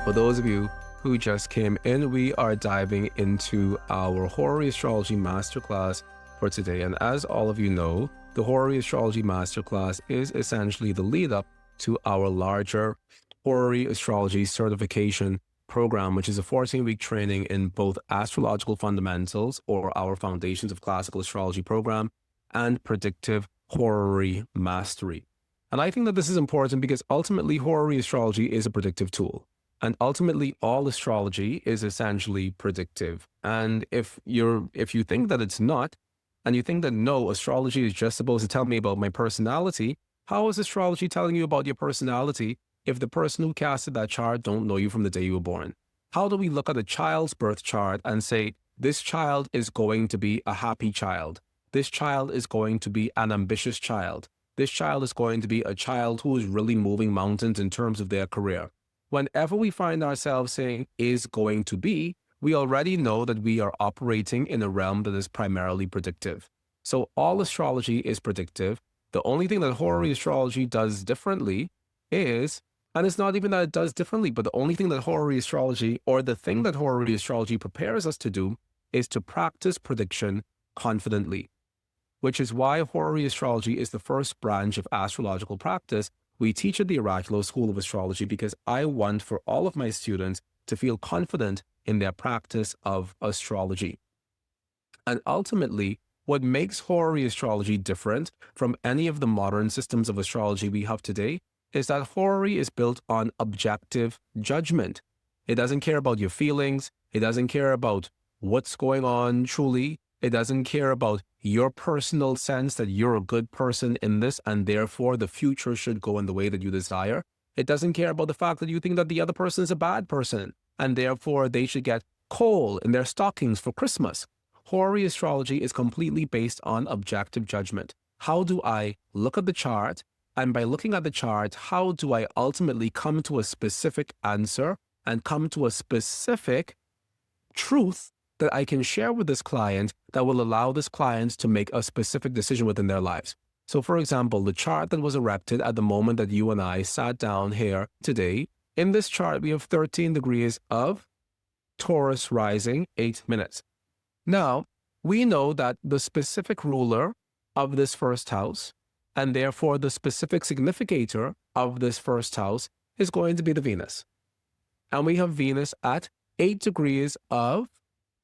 For those of you who just came in, we are diving into our Horary Astrology Masterclass for today. And as all of you know, the Horary Astrology Masterclass is essentially the lead up to our larger Horary Astrology certification program, which is a 14-week training in both astrological fundamentals, or our Foundations of Classical Astrology program, and predictive horary mastery. And I think that this is important because ultimately horary astrology is a predictive tool. And ultimately all astrology is essentially predictive. And if you think that it's not, and you think that no, astrology is just supposed to tell me about my personality, how is astrology telling you about your personality if the person who casted that chart don't know you from the day you were born? How do we look at a child's birth chart and say, this child is going to be a happy child? This child is going to be an ambitious child. This child is going to be a child who is really moving mountains in terms of their career. Whenever we find ourselves saying is going to be, we already know that we are operating in a realm that is primarily predictive. So all astrology is predictive. The only thing that horary astrology does differently is, and it's not even that it does differently, but the only thing that horary astrology, or the thing that horary astrology prepares us to do, is to practice prediction confidently, which is why horary astrology is the first branch of astrological practice we teach at the Oraculos School of Astrology, because I want for all of my students to feel confident in their practice of astrology. And ultimately, what makes horary astrology different from any of the modern systems of astrology we have today is that horary is built on objective judgment. It doesn't care about your feelings. It doesn't care about what's going on truly. It doesn't care about your personal sense that you're a good person in this and therefore the future should go in the way that you desire. It doesn't care about the fact that you think that the other person is a bad person and therefore they should get coal in their stockings for Christmas. Horary astrology is completely based on objective judgment. How do I look at the chart? And by looking at the chart, how do I ultimately come to a specific answer and come to a specific truth that I can share with this client that will allow this client to make a specific decision within their lives? So for example, the chart that was erected at the moment that you and I sat down here today, in this chart, we have 13 degrees of Taurus rising, 8 minutes. Now, we know that the specific ruler of this first house, and therefore the specific significator of this first house, is going to be the Venus. And we have Venus at 8 degrees of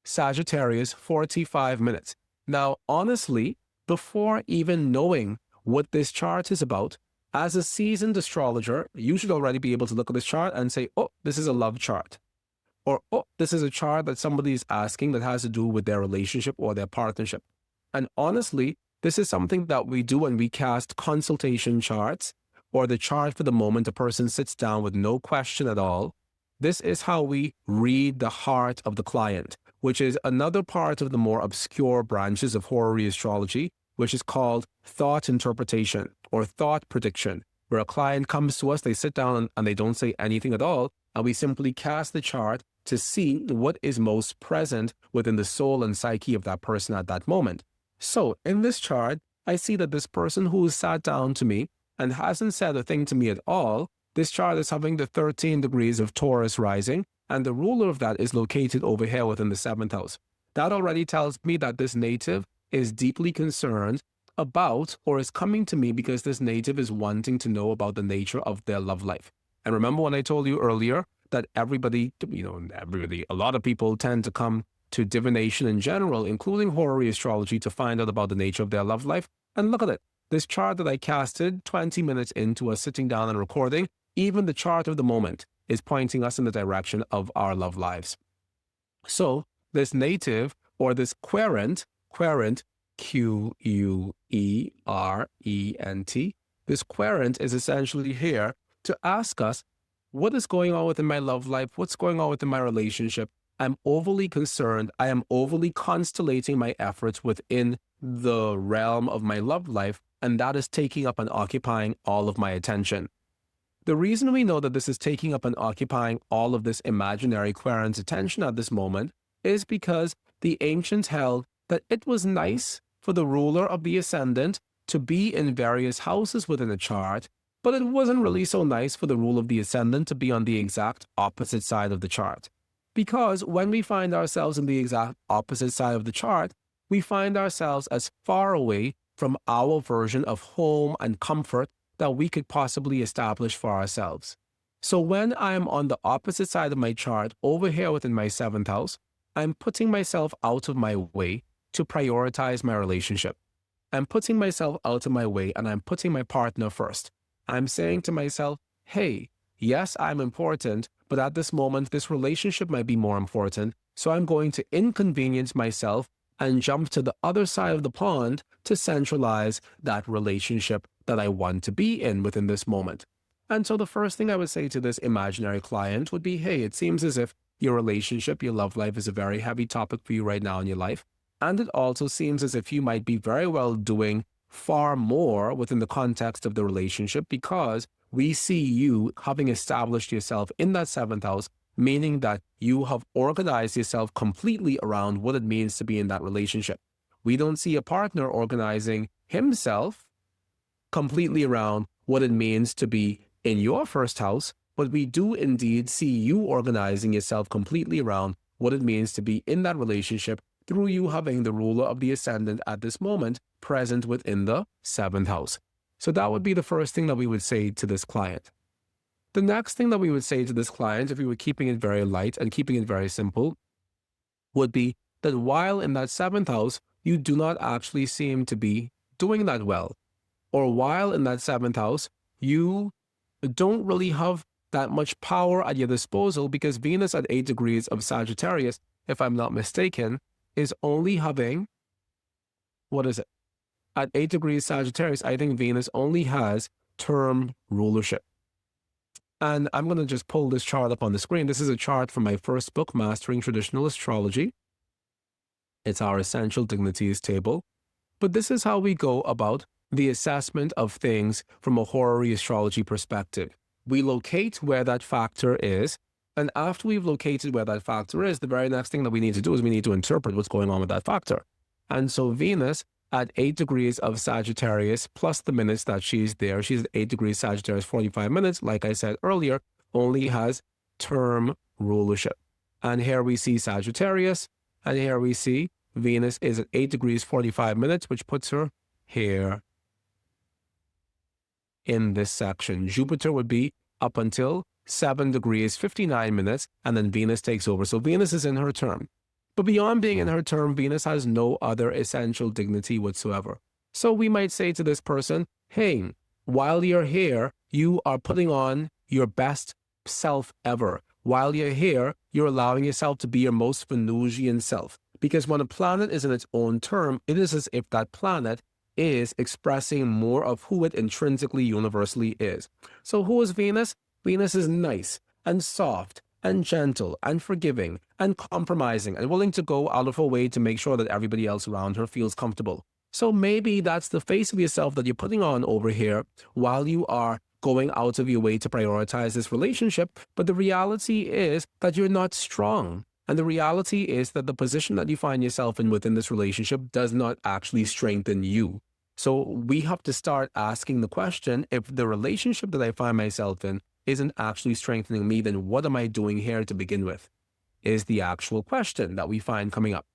Sagittarius, 45 minutes. Now, honestly, before even knowing what this chart is about, as a seasoned astrologer, you should already be able to look at this chart and say, oh, this is a love chart. Or, oh, this is a chart that somebody is asking that has to do with their relationship or their partnership. And honestly, this is something that we do when we cast consultation charts, or the chart for the moment a person sits down with no question at all. This is how we read the heart of the client, which is another part of the more obscure branches of horary astrology, which is called thought interpretation or thought prediction, where a client comes to us, they sit down and they don't say anything at all, and we simply cast the chart to see what is most present within the soul and psyche of that person at that moment. So in this chart, I see that this person who sat down to me and hasn't said a thing to me at all, this chart is having the 13 degrees of Taurus rising, and the ruler of that is located over here within the 7th house. That already tells me that this native is deeply concerned about, or is coming to me because this native is wanting to know about the nature of their love life. And remember when I told you earlier that a lot of people tend to come to divination in general, including horary astrology, to find out about the nature of their love life. And look at it. This chart that I casted 20 minutes into us sitting down and recording, even the chart of the moment is pointing us in the direction of our love lives. So this native, or this querent, Q-U-E-R-E-N-T, this querent is essentially here to ask us, what is going on within my love life? What's going on within my relationship? I'm overly concerned. I am overly constellating my efforts within the realm of my love life, and that is taking up and occupying all of my attention. The reason we know that this is taking up and occupying all of this imaginary querent's attention at this moment is because the ancients held that it was nice for the ruler of the ascendant to be in various houses within a chart But it wasn't really so nice for the rule of the ascendant to be on the exact opposite side of the chart. Because when we find ourselves in the exact opposite side of the chart, we find ourselves as far away from our version of home and comfort that we could possibly establish for ourselves. So when I am on the opposite side of my chart over here within my 7th house, I'm putting myself out of my way to prioritize my relationship. I'm putting myself out of my way and I'm putting my partner first. I'm saying to myself, hey, yes, I'm important, but at this moment, this relationship might be more important. So I'm going to inconvenience myself and jump to the other side of the pond to centralize that relationship that I want to be in within this moment. And so the first thing I would say to this imaginary client would be, hey, it seems as if your relationship, your love life is a very heavy topic for you right now in your life. And it also seems as if you might be very well doing far more within the context of the relationship because we see you having established yourself in that 7th house, meaning that you have organized yourself completely around what it means to be in that relationship. We don't see a partner organizing himself completely around what it means to be in your 1st house, but we do indeed see you organizing yourself completely around what it means to be in that relationship through you having the ruler of the ascendant at this moment present within the 7th house. So that would be the first thing that we would say to this client. The next thing that we would say to this client, if we were keeping it very light and keeping it very simple, would be that while in that 7th house, you do not actually seem to be doing that well. Or while in that 7th house, you don't really have that much power at your disposal because Venus at 8 degrees of Sagittarius, if I'm not mistaken, is only having, At 8 degrees Sagittarius, I think Venus only has term rulership. And I'm going to just pull this chart up on the screen. This is a chart from my first book, Mastering Traditional Astrology. It's our Essential Dignities table. But this is how we go about the assessment of things from a horary astrology perspective. We locate where that factor is. And after we've located where that factor is, the very next thing that we need to do is we need to interpret what's going on with that factor. And so Venus at 8 degrees of Sagittarius, plus the minutes that she's there, she's at 8 degrees Sagittarius, 45 minutes, like I said earlier, only has term rulership. And here we see Sagittarius, and here we see Venus is at 8 degrees, 45 minutes, which puts her here in this section. Jupiter would be up until 7 degrees, 59 minutes, and then Venus takes over. So Venus is in her term. But beyond being in her term, Venus has no other essential dignity whatsoever. So we might say to this person, hey, while you're here, you are putting on your best self ever. While you're here, you're allowing yourself to be your most Venusian self. Because when a planet is in its own term, it is as if that planet is expressing more of who it intrinsically universally is. So who is Venus? Venus is nice and soft and gentle and forgiving and compromising and willing to go out of her way to make sure that everybody else around her feels comfortable. So maybe that's the face of yourself that you're putting on over here while you are going out of your way to prioritize this relationship. But the reality is that you're not strong. And the reality is that the position that you find yourself in within this relationship does not actually strengthen you. So we have to start asking the question, if the relationship that I find myself in isn't actually strengthening me, then what am I doing here to begin with? Is the actual question that we find coming up.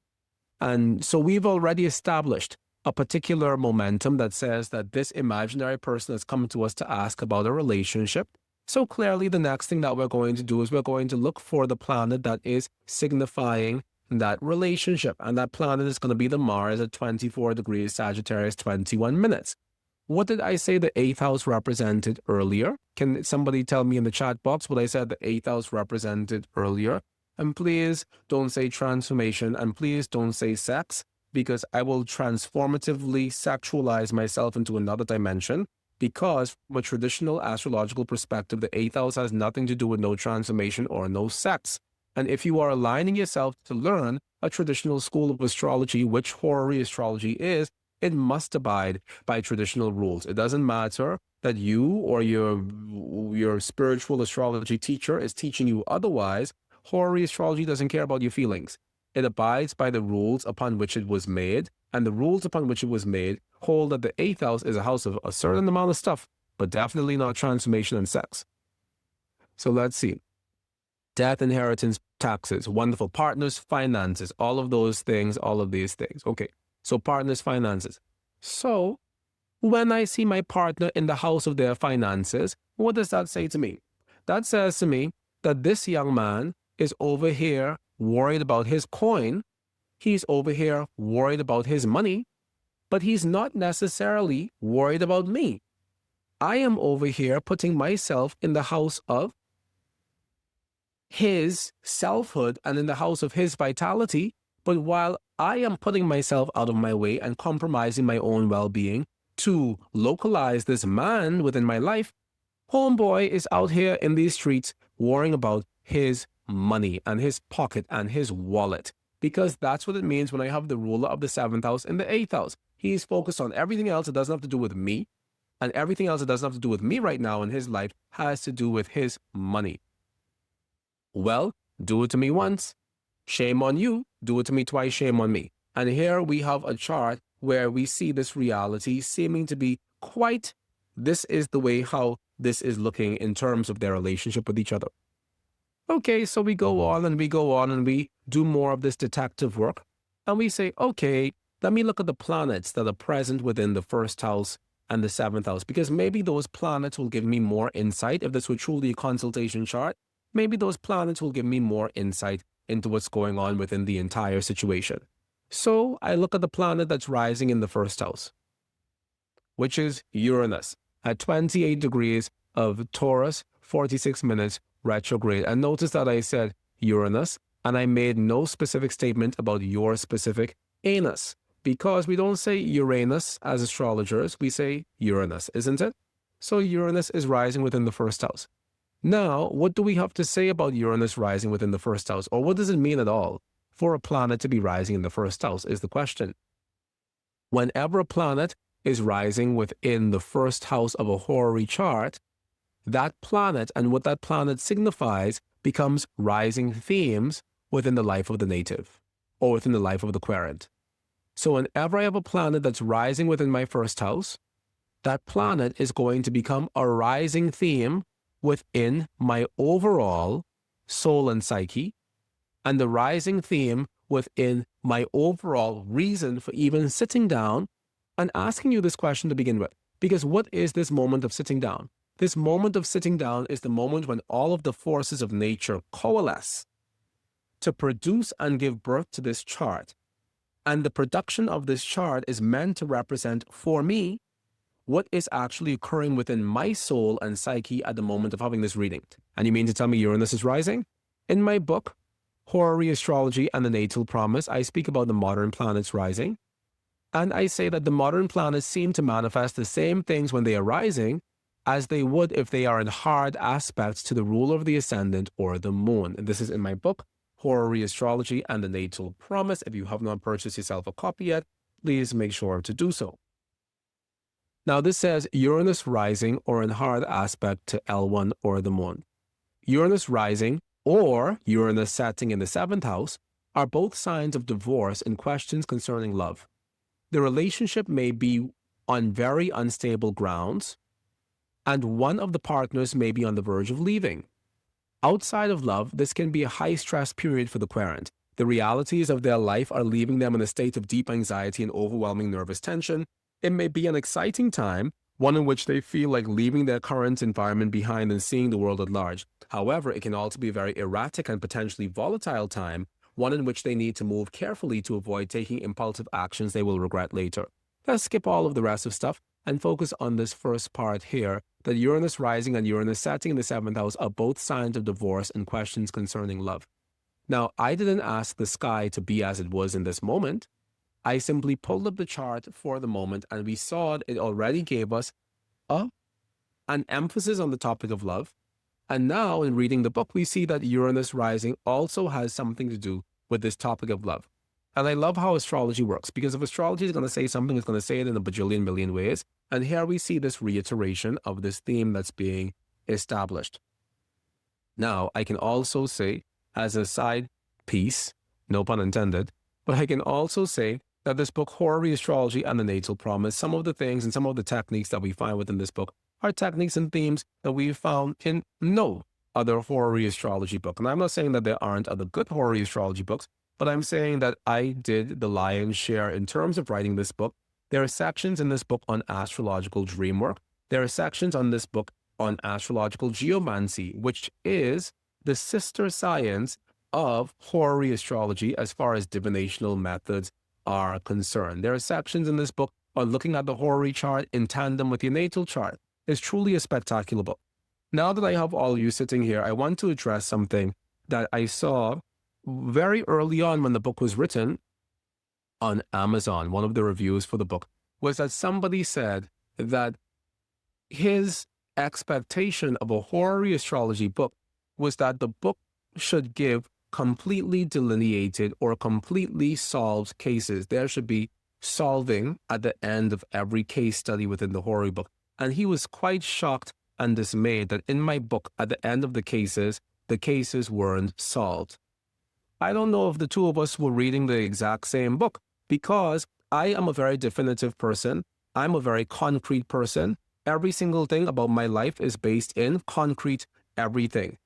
And so we've already established a particular momentum that says that this imaginary person has come to us to ask about a relationship. So clearly the next thing that we're going to do is we're going to look for the planet that is signifying that relationship. And that planet is going to be the Mars at 24 degrees Sagittarius, 21 minutes. What did I say the 8th house represented earlier? Can somebody tell me in the chat box what I said the 8th house represented earlier? And please don't say transformation, and please don't say sex, because I will transformatively sexualize myself into another dimension. Because from a traditional astrological perspective, the 8th house has nothing to do with no transformation or no sex. And if you are aligning yourself to learn a traditional school of astrology, which horary astrology is, it must abide by traditional rules. It doesn't matter that you or your spiritual astrology teacher is teaching you otherwise. Horary astrology doesn't care about your feelings. It abides by the rules upon which it was made, and the rules upon which it was made hold that the 8th house is a house of a certain amount of stuff, but definitely not transformation and sex. So let's see. Death, inheritance, taxes, wonderful. Partners, finances, all of those things, all of these things. Okay, so partners, finances. So when I see my partner in the house of their finances, what does that say to me? That says to me that this young man is over here worried about his coin. He's over here worried about his money, but he's not necessarily worried about me. I am over here putting myself in the house of his selfhood and in the house of his vitality. But while I am putting myself out of my way and compromising my own well-being to localize this man within my life, homeboy is out here in these streets worrying about his money and his pocket and his wallet, because that's what it means when I have the ruler of the 7th house in the 8th house. He's focused on everything else that doesn't have to do with me, and everything else that doesn't have to do with me right now in his life has to do with his money. Well, do it to me once, shame on you. Do it to me twice, shame on me. And here we have a chart where we see this reality seeming to be quite, this is the way how this is looking in terms of their relationship with each other. Okay, so we go on and we go on and we do more of this detective work. And we say, okay, let me look at the planets that are present within the 1st house and the 7th house, because maybe those planets will give me more insight. If this were truly a consultation chart, maybe those planets will give me more insight into what's going on within the entire situation. So I look at the planet that's rising in the 1st house, which is Uranus, at 28 degrees of Taurus, 46 minutes retrograde. And notice that I said Uranus, and I made no specific statement about your specific anus, because we don't say Uranus as astrologers, we say Uranus, isn't it? So Uranus is rising within the 1st house. Now, what do we have to say about Uranus rising within the 1st house? Or what does it mean at all for a planet to be rising in the 1st house is the question. Whenever a planet is rising within the 1st house of a horary chart, that planet and what that planet signifies becomes rising themes within the life of the native or within the life of the querent. So whenever I have a planet that's rising within my 1st house, that planet is going to become a rising theme within my overall soul and psyche, and the rising theme within my overall reason for even sitting down and asking you this question to begin with. Because what is this moment of sitting down? This moment of sitting down is the moment when all of the forces of nature coalesce to produce and give birth to this chart. And the production of this chart is meant to represent, for me, what is actually occurring within my soul and psyche at the moment of having this reading. And you mean to tell me Uranus is rising? In my book, Horary, Astrology, and the Natal Promise, I speak about the modern planets rising. And I say that the modern planets seem to manifest the same things when they are rising as they would if they are in hard aspects to the ruler of the ascendant or the moon. And this is in my book, Horary, Astrology, and the Natal Promise. If you have not purchased yourself a copy yet, please make sure to do so. Now this says Uranus rising or in hard aspect to L1 or the moon. Uranus rising or Uranus setting in the 7th house are both signs of divorce and questions concerning love. The relationship may be on very unstable grounds, and one of the partners may be on the verge of leaving. Outside of love, this can be a high-stress period for the querent. The realities of their life are leaving them in a state of deep anxiety and overwhelming nervous tension. It may be an exciting time, one in which they feel like leaving their current environment behind and seeing the world at large. However, it can also be a very erratic and potentially volatile time, one in which they need to move carefully to avoid taking impulsive actions they will regret later. Let's skip all of the rest of stuff and focus on this first part here, that Uranus rising and Uranus setting in the 7th house are both signs of divorce and questions concerning love. Now, I didn't ask the sky to be as it was in this moment. I simply pulled up the chart for the moment and we saw it already gave us an emphasis on the topic of love. And now in reading the book, we see that Uranus rising also has something to do with this topic of love. And I love how astrology works, because if astrology is going to say something, it's going to say it in a bajillion million ways. And here we see this reiteration of this theme that's being established. Now, I can also say, as a side piece, no pun intended, but I can also say that this book, Horary, Astrology, and the Natal Promise, some of the things and some of the techniques that we find within this book are techniques and themes that we found in no other horary astrology book. And I'm not saying that there aren't other good horary astrology books, but I'm saying that I did the lion's share in terms of writing this book. There are sections in this book on astrological dream work. There are sections on this book on astrological geomancy, which is the sister science of horary astrology as far as divinational methods are concerned. There are sections in this book on looking at the horary chart in tandem with your natal chart. It's truly a spectacular book. Now that I have all of you sitting here, I want to address something that I saw very early on when the book was written on Amazon. One of the reviews for the book was that somebody said that his expectation of a horary astrology book was that the book should give completely delineated or completely solved cases. There should be solving at the end of every case study within the horary book. And he was quite shocked and dismayed that in my book, at the end of the cases weren't solved. I don't know if the two of us were reading the exact same book, because I am a very definitive person. I'm a very concrete person. Every single thing about my life is based in concrete everything.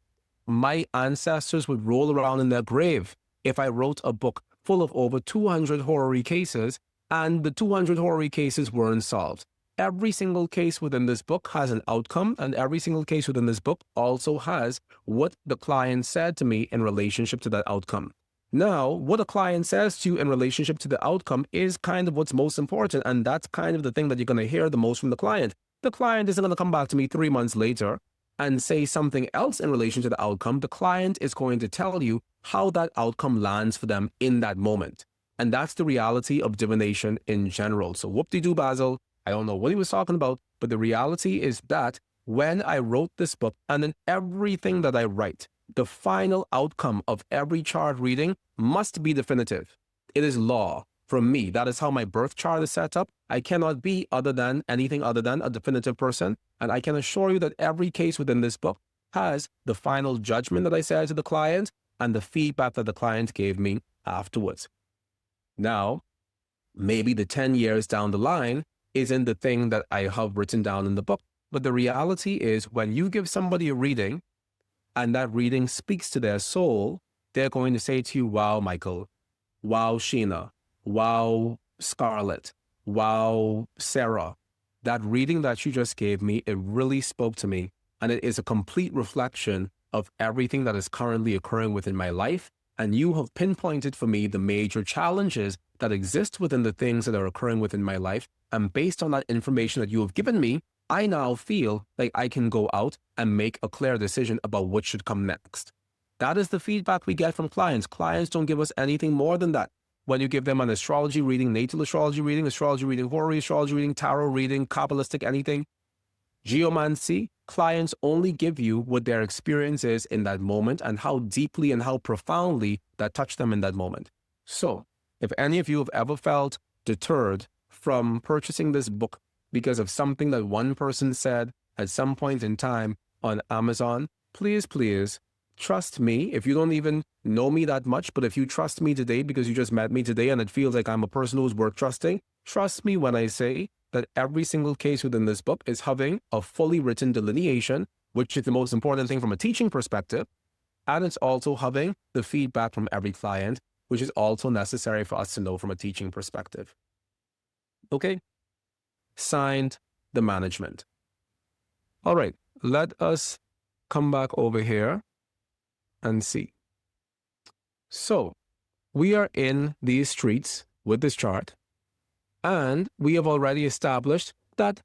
My ancestors would roll around in their grave if I wrote a book full of over 200 horary cases and the 200 horary cases weren't solved. Every single case within this book has an outcome, and every single case within this book also has what the client said to me in relationship to that outcome. Now, what a client says to you in relationship to the outcome is kind of what's most important, and that's kind of the thing that you're going to hear the most from the client. The client isn't going to come back to me 3 months later and say something else in relation to the outcome. The client is going to tell you how that outcome lands for them in that moment. And that's the reality of divination in general. So whoop-de-doo, Basil. I don't know what he was talking about, but the reality is that when I wrote this book, and in everything that I write, the final outcome of every chart reading must be definitive. It is law. From me, that is how my birth chart is set up. I cannot be anything other than a definitive person. And I can assure you that every case within this book has the final judgment that I said to the client and the feedback that the client gave me afterwards. Now, maybe the 10 years down the line isn't the thing that I have written down in the book. But the reality is, when you give somebody a reading and that reading speaks to their soul, they're going to say to you, wow, Mychal, wow, Sheena, wow, Scarlett, wow, Sarah. That reading that you just gave me, it really spoke to me. And it is a complete reflection of everything that is currently occurring within my life. And you have pinpointed for me the major challenges that exist within the things that are occurring within my life. And based on that information that you have given me, I now feel like I can go out and make a clear decision about what should come next. That is the feedback we get from clients. Clients don't give us anything more than that. When you give them an astrology reading, natal astrology reading, horary astrology reading, tarot reading, Kabbalistic anything, geomancy, clients only give you what their experience is in that moment and how deeply and how profoundly that touched them in that moment. So, if any of you have ever felt deterred from purchasing this book because of something that one person said at some point in time on Amazon, please, please trust me. If you don't even know me that much, but if you trust me today because you just met me today and it feels like I'm a person who's worth trusting, trust me when I say that every single case within this book is having a fully written delineation, which is the most important thing from a teaching perspective. And it's also having the feedback from every client, which is also necessary for us to know from a teaching perspective. Okay? Signed, the management. All right, let us come back over here and see. So we are in these streets with this chart, and we have already established that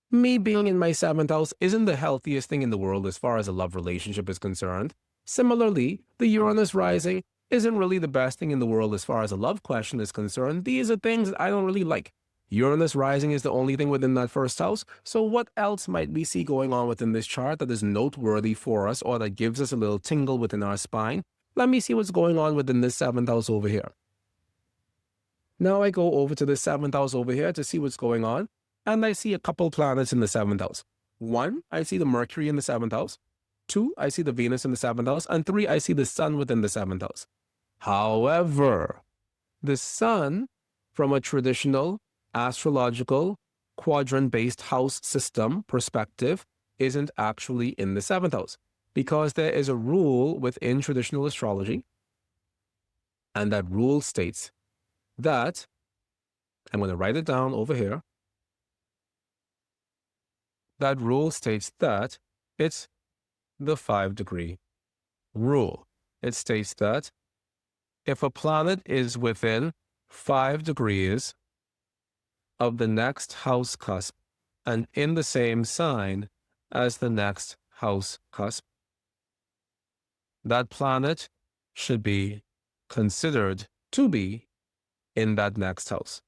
me being in my 7th house isn't the healthiest thing in the world as far as a love relationship is concerned. Similarly, the Uranus rising isn't really the best thing in the world as far as a love question is concerned. These are things that I don't really like. Uranus rising is the only thing within that 1st house. So what else might we see going on within this chart that is noteworthy for us or that gives us a little tingle within our spine? Let me see what's going on within this 7th house over here. Now I go over to the 7th house over here to see what's going on. And I see a couple planets in the 7th house. 1, I see the Mercury in the 7th house. 2, I see the Venus in the 7th house. And 3, I see the Sun within the 7th house. However, the Sun, from a traditional astrological quadrant-based house system perspective isn't actually in the 7th house, because there is a rule within traditional astrology, and that rule states that, I'm going to write it down over here, that rule states that it's the 5-degree rule. It states that if a planet is within 5 degrees of the next house cusp and in the same sign as the next house cusp, that planet should be considered to be in that next house.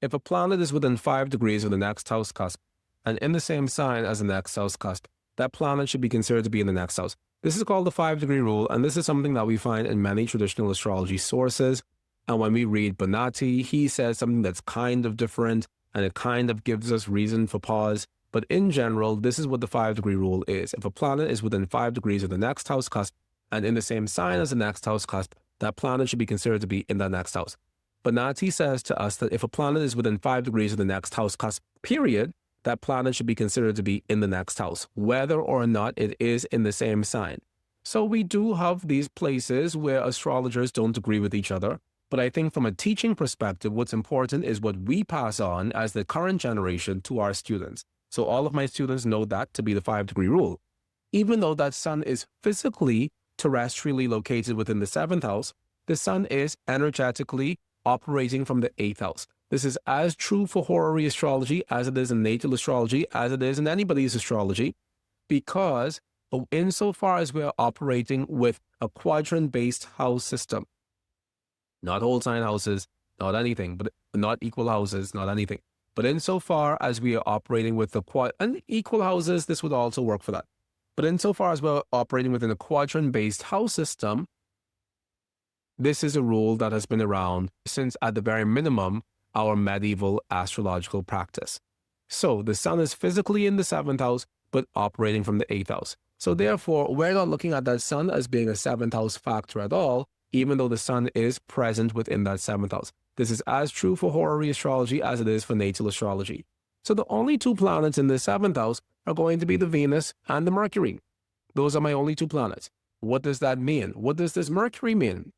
If a planet is within 5 degrees of the next house cusp and in the same sign as the next house cusp, that planet should be considered to be in the next house. This is called the 5-degree rule, and this is something that we find in many traditional astrology sources. And when we read Bonatti, he says something that's kind of different, and it kind of gives us reason for pause. But in general, this is what the 5-degree rule is. If a planet is within 5 degrees of the next house cusp and in the same sign as the next house cusp, that planet should be considered to be in that next house. Bonatti says to us that if a planet is within 5 degrees of the next house cusp, period, that planet should be considered to be in the next house, whether or not it is in the same sign. So we do have these places where astrologers don't agree with each other. But I think from a teaching perspective, what's important is what we pass on as the current generation to our students. So all of my students know that to be the 5-degree rule. Even though that sun is physically terrestrially located within the 7th house, the sun is energetically operating from the 8th house. This is as true for horary astrology as it is in natal astrology, as it is in anybody's astrology, because insofar as we're operating with a quadrant-based house system, not whole sign houses, not anything, but not equal houses, not anything. But insofar as we are operating with the and equal houses, this would also work for that. But insofar as we're operating within a quadrant-based house system, this is a rule that has been around since, at the very minimum, our medieval astrological practice. So the sun is physically in the 7th house, but operating from the 8th house. So therefore, we're not looking at that sun as being a 7th house factor at all, even though the sun is present within that 7th house. This is as true for horary astrology as it is for natal astrology. So the only 2 planets in the 7th house are going to be the Venus and the Mercury. Those are my only 2 planets. What does that mean? What does this Mercury mean?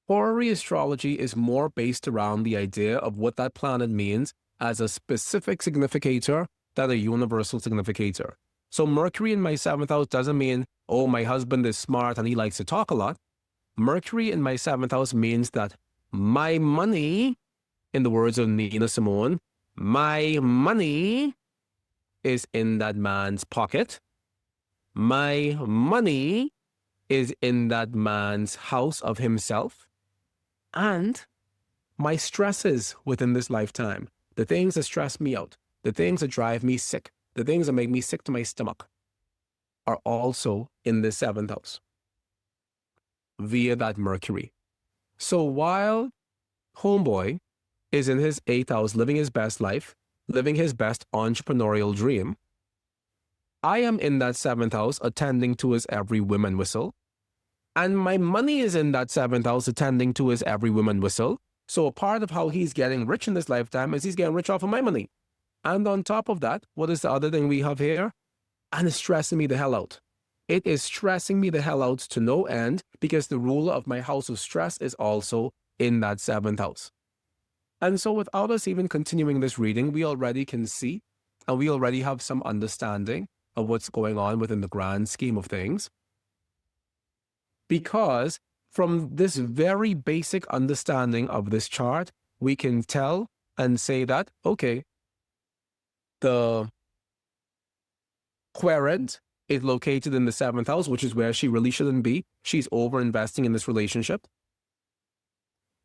Horary astrology is more based around the idea of what that planet means as a specific significator than a universal significator. So Mercury in my 7th house doesn't mean, oh, my husband is smart and he likes to talk a lot. Mercury in my 7th house means that my money, in the words of Nina Simone, my money is in that man's pocket. My money is in that man's house of himself. And my stresses within this lifetime, the things that stress me out, the things that drive me sick, the things that make me sick to my stomach, are also in the 7th house via that Mercury. So while homeboy is in his 8th house living his best life, living his best entrepreneurial dream, I am in that 7th house attending to his every whim and whistle. And my money is in that 7th house attending to his every whim and whistle. So a part of how he's getting rich in this lifetime is he's getting rich off of my money. And on top of that, what is the other thing we have here? And it's stressing me the hell out. It is stressing me the hell out to no end because the ruler of my house of stress is also in that 7th house. And so without us even continuing this reading, we already can see and we already have some understanding of what's going on within the grand scheme of things. Because from this very basic understanding of this chart, we can tell and say that, okay, the querent is located in the 7th house, which is where she really shouldn't be. She's over-investing in this relationship.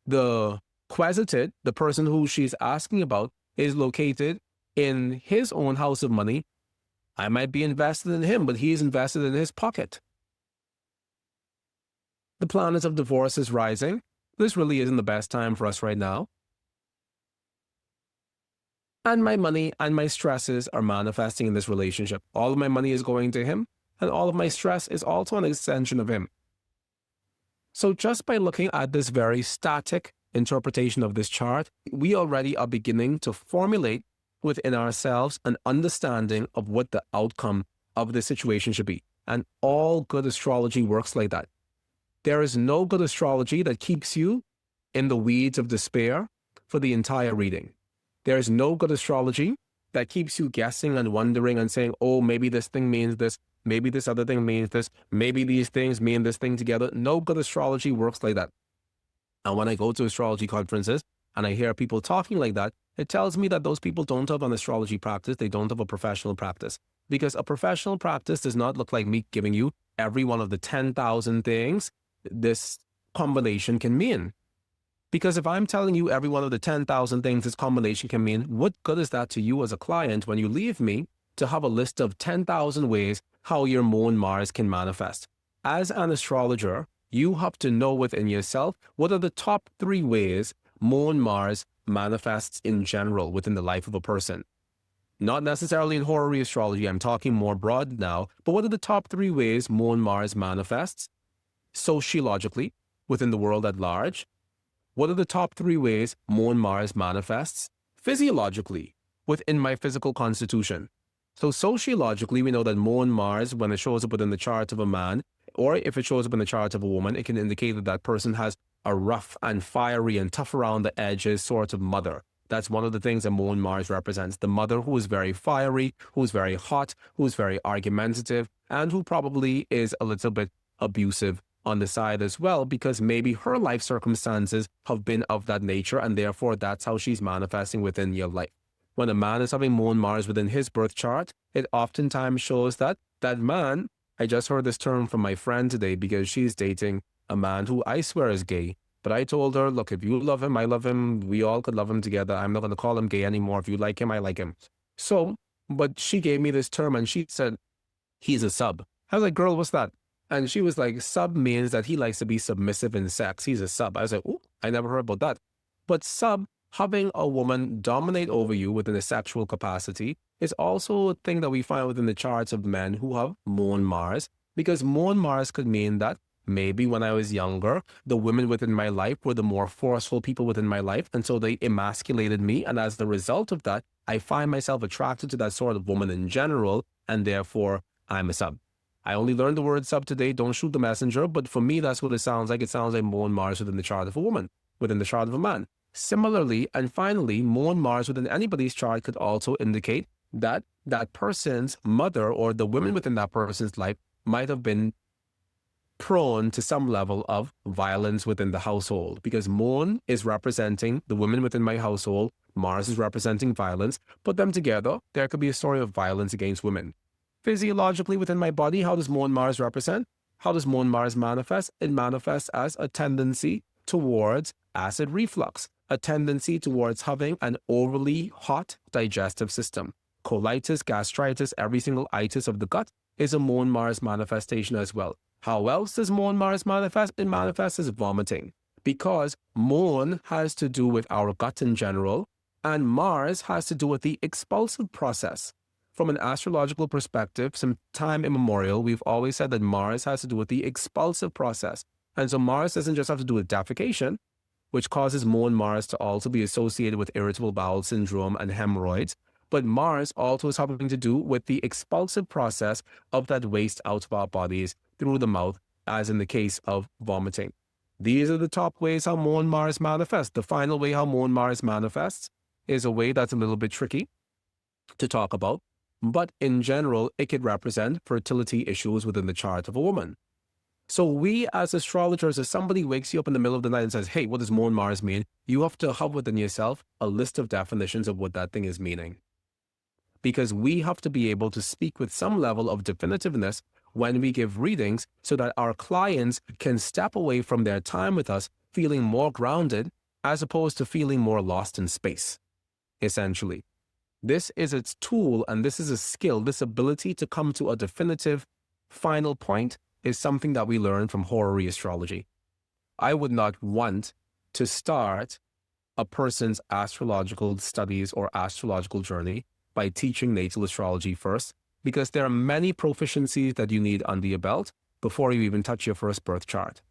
The quasited, the person who she's asking about, is located in his own house of money. I might be invested in him, but he's invested in his pocket. The planet of divorce is rising. This really isn't the best time for us right now. And my money and my stresses are manifesting in this relationship. All of my money is going to him, and all of my stress is also an extension of him. So just by looking at this very static interpretation of this chart, we already are beginning to formulate within ourselves an understanding of what the outcome of the situation should be. And all good astrology works like that. There is no good astrology that keeps you in the weeds of despair for the entire reading. There is no good astrology that keeps you guessing and wondering and saying, oh, maybe this thing means this, maybe this other thing means this, maybe these things mean this thing together. No good astrology works like that. And when I go to astrology conferences and I hear people talking like that, it tells me that those people don't have an astrology practice. They don't have a professional practice. Because a professional practice does not look like me giving you every one of the 10,000 things this combination can mean. Because if I'm telling you every one of the 10,000 things this combination can mean, what good is that to you as a client when you leave me to have a list of 10,000 ways how your moon Mars can manifest? As an astrologer, you have to know within yourself what are the top 3 ways moon Mars manifests in general within the life of a person. Not necessarily in horary astrology, I'm talking more broad now, but what are the top 3 ways moon Mars manifests sociologically within the world at large? What are the top 3 ways moon Mars manifests physiologically within my physical constitution? So sociologically, we know that moon Mars, when it shows up within the chart of a man, or if it shows up in the chart of a woman, it can indicate that that person has a rough and fiery and tough around the edges sort of mother. That's one of the things that moon Mars represents. The mother who is very fiery, who's very hot, who's very argumentative, and who probably is a little bit abusive on the side as well, because maybe her life circumstances have been of that nature, and therefore that's how she's manifesting within your life. When a man is having moon Mars within his birth chart, it oftentimes shows that that man, I just heard this term from my friend today because she's dating a man who I swear is gay. But I told her, look, if you love him, I love him. We all could love him together. I'm not going to call him gay anymore. If you like him, I like him. So, but she gave me this term and she said, he's a sub. I was like, girl, what's that? And she was like, sub means that he likes to be submissive in sex. He's a sub. I was like, oh, I never heard about that. But sub, having a woman dominate over you within a sexual capacity, is also a thing that we find within the charts of men who have moon Mars, because moon Mars could mean that maybe when I was younger, the women within my life were the more forceful people within my life, and so they emasculated me. And as the result of that, I find myself attracted to that sort of woman in general, and therefore I'm a sub. I only learned the word sub today. Don't shoot the messenger. But for me, that's what it sounds like. It sounds like moon Mars within the chart of a woman, within the chart of a man. Similarly, and finally, moon Mars within anybody's chart could also indicate that that person's mother or the women within that person's life might have been prone to some level of violence within the household, because moon is representing the women within my household, Mars is representing violence. Put them together, there could be a story of violence against women. Physiologically within my body, how does moon Mars represent? How does moon Mars manifest? It manifests as a tendency towards acid reflux, a tendency towards having an overly hot digestive system. Colitis, gastritis, every single itis of the gut is a moon Mars manifestation as well. How else does moon Mars manifest? It manifests as vomiting, because moon has to do with our gut in general, and Mars has to do with the expulsive process. From an astrological perspective, some time immemorial, we've always said that Mars has to do with the expulsive process. And so Mars doesn't just have to do with defecation, which causes moon Mars to also be associated with irritable bowel syndrome and hemorrhoids, but Mars also is having to do with the expulsive process of that waste out of our bodies through the mouth, as in the case of vomiting. These are the top ways how moon Mars manifests. The final way how moon Mars manifests is a way that's a little bit tricky to talk about, but in general, it could represent fertility issues within the chart of a woman. So we as astrologers, if somebody wakes you up in the middle of the night and says, hey, what does moon Mars mean? You have to have within yourself a list of definitions of what that thing is meaning. Because we have to be able to speak with some level of definitiveness when we give readings so that our clients can step away from their time with us feeling more grounded as opposed to feeling more lost in space, essentially. This is its tool, and this is a skill. This ability to come to a definitive final point is something that we learn from horary astrology. I would not want to start a person's astrological studies or astrological journey by teaching natal astrology first, because there are many proficiencies that you need under your belt before you even touch your first birth chart.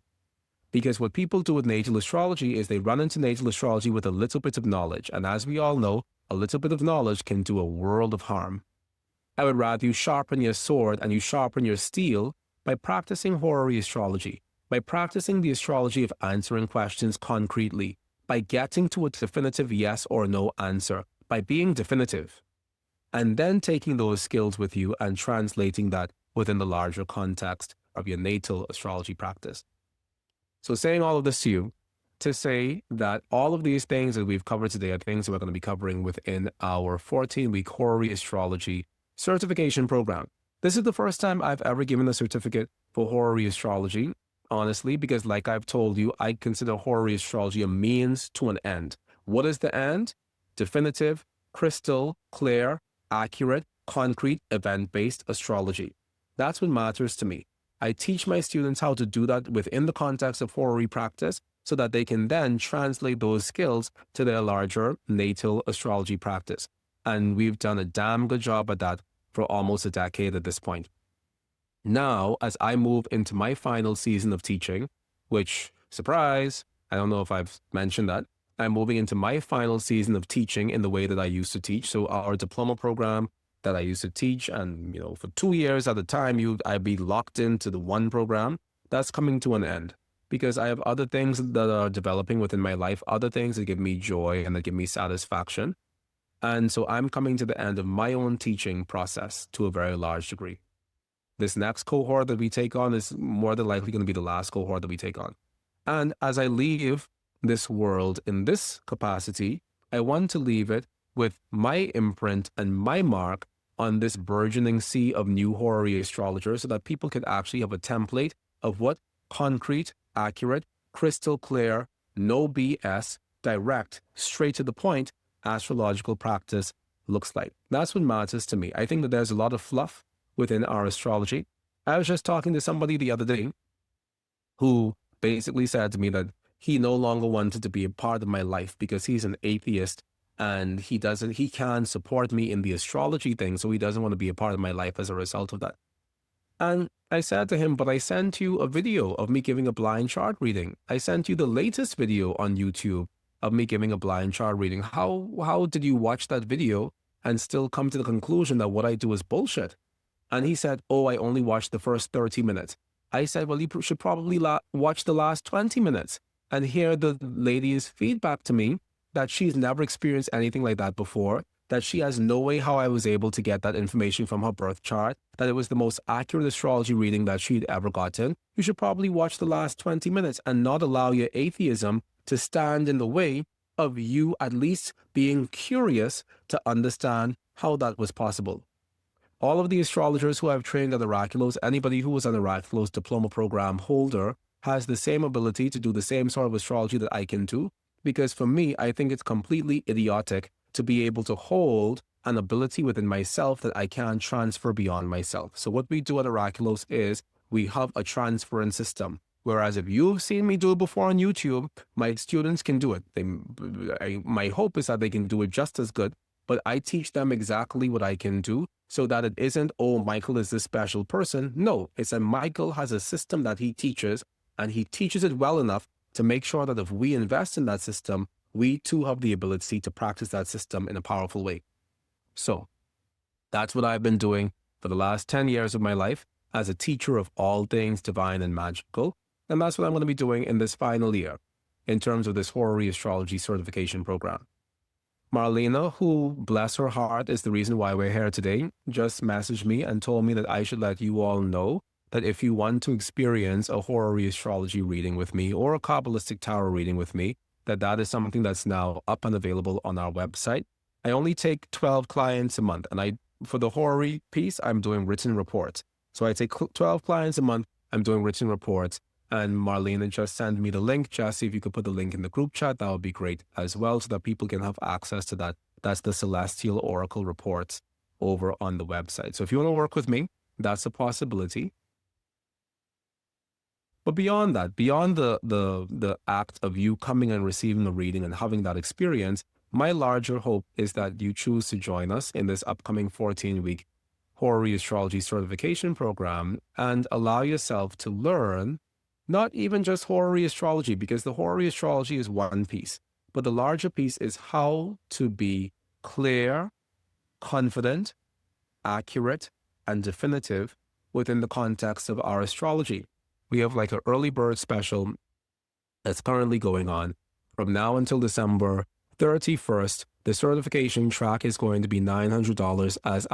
Because what people do with natal astrology is they run into natal astrology with a little bit of knowledge. And as we all know, a little bit of knowledge can do a world of harm. I would rather you sharpen your sword and you sharpen your steel by practicing horary astrology, by practicing the astrology of answering questions concretely, by getting to a definitive yes or no answer, by being definitive, and then taking those skills with you and translating that within the larger context of your natal astrology practice. So saying all of this to you, to say that all of these things that we've covered today are things that we're going to be covering within our 14-week Horary Astrology certification program. This is the first time I've ever given a certificate for Horary Astrology, honestly, because like I've told you, I consider Horary Astrology a means to an end. What is the end? Definitive, crystal, clear, accurate, concrete, event-based astrology. That's what matters to me. I teach my students how to do that within the context of horary practice so that they can then translate those skills to their larger natal astrology practice. And we've done a damn good job at that for almost a decade at this point. Now, as I move into my final season of teaching, which, surprise, I don't know if I've mentioned that, I'm moving into my final season of teaching in the way that I used to teach. So our diploma program that I used to teach, and for 2 years at a time, I'd be locked into the one program. That's coming to an end because I have other things that are developing within my life, other things that give me joy and that give me satisfaction. And so I'm coming to the end of my own teaching process to a very large degree. This next cohort that we take on is more than likely going to be the last cohort that we take on. And as I leave this world in this capacity, I want to leave it with my imprint and my mark on this burgeoning sea of new horary astrologers so that people can actually have a template of what concrete, accurate, crystal clear, no BS, direct, straight to the point astrological practice looks like. That's what matters to me. I think that there's a lot of fluff within our astrology. I was just talking to somebody the other day who basically said to me that he no longer wanted to be a part of my life because he's an atheist and he can't support me in the astrology thing, so he doesn't want to be a part of my life as a result of that. And I said to him, but I sent you a video of me giving a blind chart reading. I sent you the latest video on YouTube of me giving a blind chart reading. How did you watch that video and still come to the conclusion that what I do is bullshit? And he said, oh, I only watched the first 30 minutes. I said, well, you should probably watch the last 20 minutes and hear the lady's feedback to me that she's never experienced anything like that before, that she has no way how I was able to get that information from her birth chart, that it was the most accurate astrology reading that she'd ever gotten. You should probably watch the last 20 minutes and not allow your atheism to stand in the way of you at least being curious to understand how that was possible. All of the astrologers who I've trained at Oraculos, anybody who was an Oraculos diploma program holder has the same ability to do the same sort of astrology that I can do. Because for me, I think it's completely idiotic to be able to hold an ability within myself that I can't transfer beyond myself. So what we do at Oraculos is we have a transference system. Whereas if you've seen me do it before on YouTube, my students can do it. My hope is that they can do it just as good, but I teach them exactly what I can do so that it isn't, oh, Mychal is this special person. No, it's that Mychal has a system that he teaches, and he teaches it well enough to make sure that if we invest in that system, we too have the ability to practice that system in a powerful way. So that's what I've been doing for the last 10 years of my life as a teacher of all things divine and magical. And that's what I'm going to be doing in this final year in terms of this Horary Astrology certification program. Marlena, who, bless her heart, is the reason why we're here today, just messaged me and told me that I should let you all know that if you want to experience a horary astrology reading with me or a Kabbalistic tarot reading with me, that is something that's now up and available on our website. I only take 12 clients a month, and for the horary piece, I'm doing written reports. So I take 12 clients a month, I'm doing written reports, and Marlena just sent me the link. Jesse, if you could put the link in the group chat, that would be great as well, so that people can have access to that. That's the Celestial Oracle reports over on the website. So if you want to work with me, that's a possibility. But beyond that, beyond the act of you coming and receiving a reading and having that experience, my larger hope is that you choose to join us in this upcoming 14-week Horary Astrology certification program and allow yourself to learn Not even just horary astrology, because the horary astrology is one piece, but the larger piece is how to be clear, confident, accurate, and definitive within the context of our astrology. We have like an early bird special that's currently going on. From now until December 31st, the certification track is going to be $900 as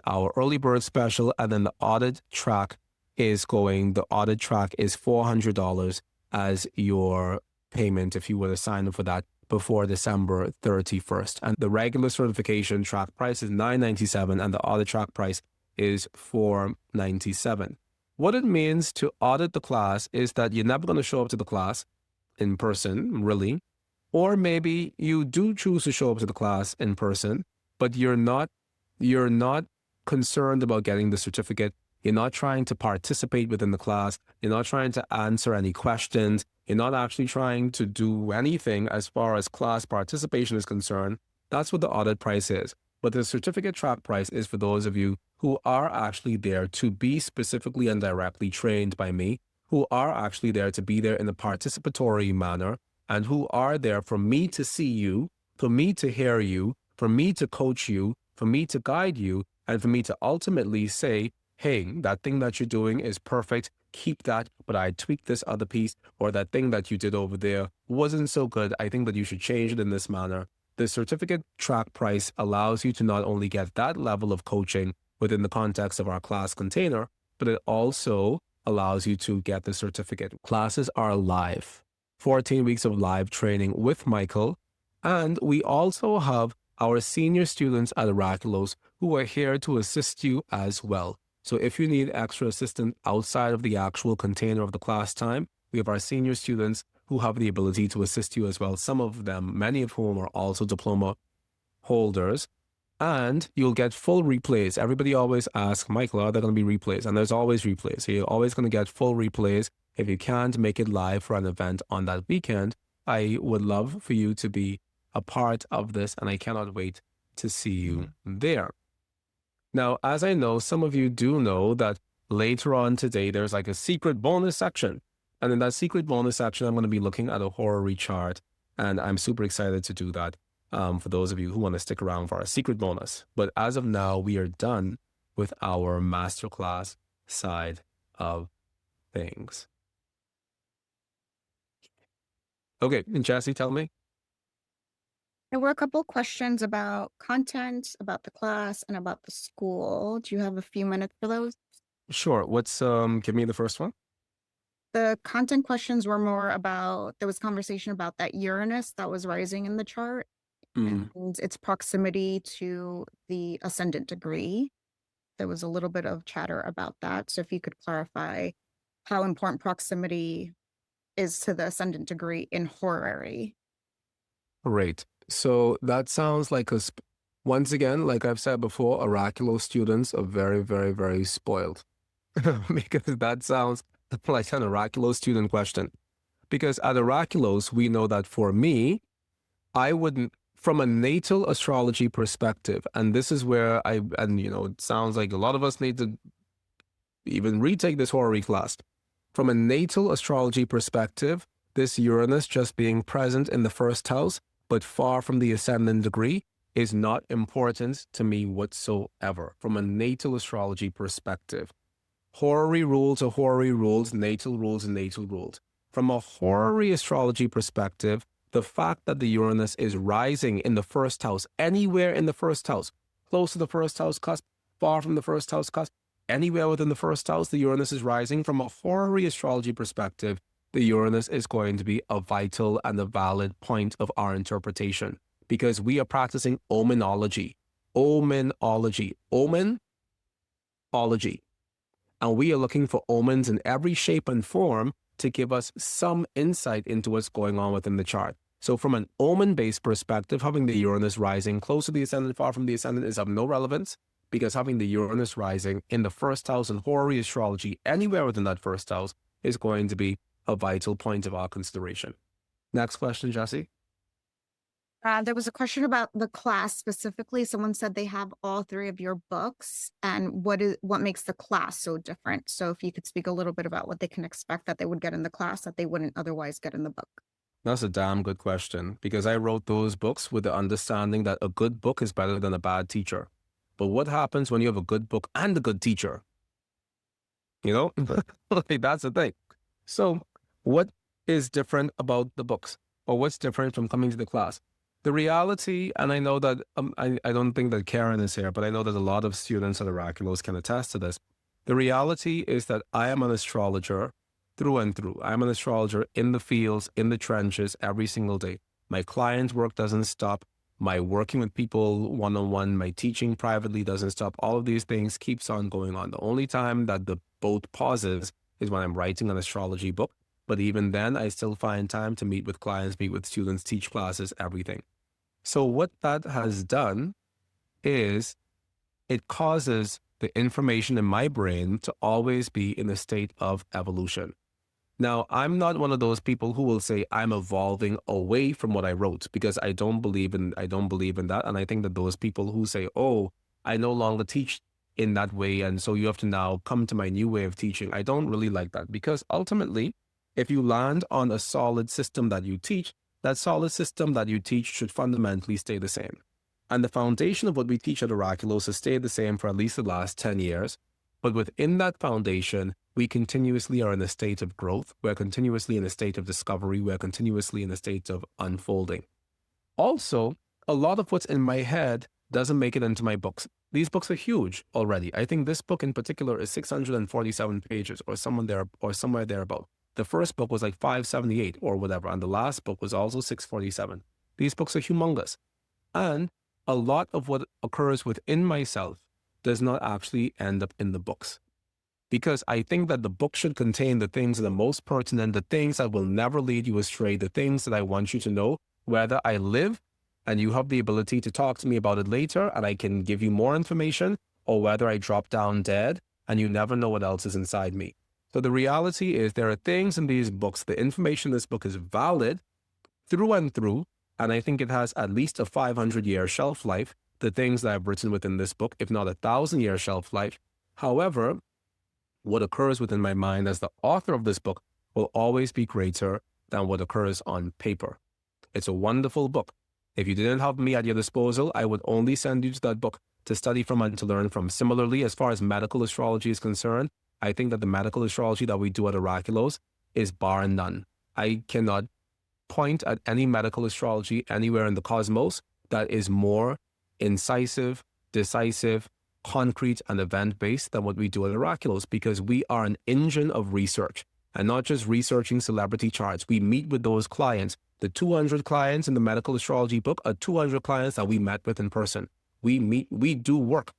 our early bird special, and then the audit track is $400 as your payment if you were to sign up for that before December 31st. And the regular certification track price is $997 and the audit track price is $497. What it means to audit the class is that you're never going to show up to the class in person, really. Or maybe you do choose to show up to the class in person, but you're not concerned about getting the certificate. You're not trying to participate within the class. You're not trying to answer any questions. You're not actually trying to do anything as far as class participation is concerned. That's what the audit price is. But the certificate track price is for those of you who are actually there to be specifically and directly trained by me, who are actually there to be there in a participatory manner, and who are there for me to see you, for me to hear you, for me to coach you, for me to guide you, and for me to ultimately say, hey, that thing that you're doing is perfect, keep that, but I tweaked this other piece, or that thing that you did over there wasn't so good, I think that you should change it in this manner. The certificate track price allows you to not only get that level of coaching within the context of our class container, but it also allows you to get the certificate. Classes are live, 14 weeks of live training with Mychal, and we also have our senior students at Oraculos who are here to assist you as well. So if you need extra assistance outside of the actual container of the class time, we have our senior students who have the ability to assist you as well. Some of them, many of whom are also diploma holders, and you'll get full replays. Everybody always asks, Mychal, are there going to be replays? And there's always replays. So you're always going to get full replays. If you can't make it live for an event on that weekend, I would love for you to be a part of this, and I cannot wait to see you there. Now, as I know, some of you do know that later on today, there's like a secret bonus section. And in that secret bonus section, I'm going to be looking at a horary chart, and I'm super excited to do that for those of you who want to stick around for our secret bonus. But as of now, we are done with our masterclass side of things. Okay, and Jesse, tell me. There were a couple questions about content, about the class, and about the school. Do you have a few minutes for those? Sure. Give me the first one. The content questions were more about, there was conversation about that Uranus that was rising in the chart and its proximity to the ascendant degree. There was a little bit of chatter about that. So if you could clarify how important proximity is to the ascendant degree in horary. Great. So that sounds like once again, like I've said before, Oraculos students are very, very, very spoiled because that sounds like an Oraculos student question. Because at Oraculos, we know that for me, I wouldn't, from a natal astrology perspective, and this is where it sounds like a lot of us need to even retake this horary class. From a natal astrology perspective, this Uranus just being present in the first house, but far from the ascendant degree, is not important to me whatsoever from a natal astrology perspective. Horary rules are horary rules, natal rules are natal rules. From a horary astrology perspective, the fact that the Uranus is rising in the first house, anywhere in the first house, close to the first house cusp, far from the first house cusp, anywhere within the first house, the Uranus is rising. From a horary astrology perspective, the Uranus is going to be a vital and a valid point of our interpretation because we are practicing omenology. Omenology. Omenology. And we are looking for omens in every shape and form to give us some insight into what's going on within the chart. So from an omen-based perspective, having the Uranus rising close to the ascendant, far from the ascendant is of no relevance because having the Uranus rising in the first house in horary astrology, anywhere within that first house, is going to be a vital point of our consideration. Next question, Jesse. There was a question about the class specifically. Someone said they have all three of your books, and what makes the class so different. So if you could speak a little bit about what they can expect that they would get in the class that they wouldn't otherwise get in the book. That's a damn good question because I wrote those books with the understanding that a good book is better than a bad teacher. But what happens when you have a good book and a good teacher? You know, like that's the thing. So, what is different about the books, or what's different from coming to the class? The reality, and I know that I don't think that Karen is here, but I know that a lot of students at Oraculos can attest to this. The reality is that I am an astrologer through and through. I'm an astrologer in the fields, in the trenches, every single day. My client work doesn't stop. My working with people one-on-one, my teaching privately doesn't stop. All of these things keeps on going on. The only time that the boat pauses is when I'm writing an astrology book. But even then, I still find time to meet with clients, meet with students, teach classes, everything. So what that has done is it causes the information in my brain to always be in a state of evolution. Now, I'm not one of those people who will say I'm evolving away from what I wrote because I don't believe in that. And I think that those people who say, "Oh, I no longer teach in that way, and so you have to now come to my new way of teaching," I don't really like that because ultimately, if you land on a solid system that you teach, that solid system that you teach should fundamentally stay the same. And the foundation of what we teach at Oraculos has stayed the same for at least the last 10 years. But within that foundation, we continuously are in a state of growth. We're continuously in a state of discovery. We're continuously in a state of unfolding. Also, a lot of what's in my head doesn't make it into my books. These books are huge already. I think this book in particular is 647 pages or somewhere thereabout. The first book was like 578 or whatever, and the last book was also 647. These books are humongous. And a lot of what occurs within myself does not actually end up in the books. Because I think that the book should contain the things that are most pertinent, the things that will never lead you astray, the things that I want you to know, whether I live and you have the ability to talk to me about it later and I can give you more information, or whether I drop down dead and you never know what else is inside me. So the reality is there are things in these books, the information in this book is valid through and through, and I think it has at least a 500-year shelf life, the things that I've written within this book, if not a 1,000-year shelf life. However, what occurs within my mind as the author of this book will always be greater than what occurs on paper. It's a wonderful book. If you didn't have me at your disposal, I would only send you to that book to study from and to learn from. Similarly, as far as medical astrology is concerned, I think that the medical astrology that we do at Oraculos is bar none. I cannot point at any medical astrology anywhere in the cosmos that is more incisive, decisive, concrete, and event-based than what we do at Oraculos, because we are an engine of research and not just researching celebrity charts. We meet with those clients. The 200 clients in the medical astrology book are 200 clients that we met with in person. We do work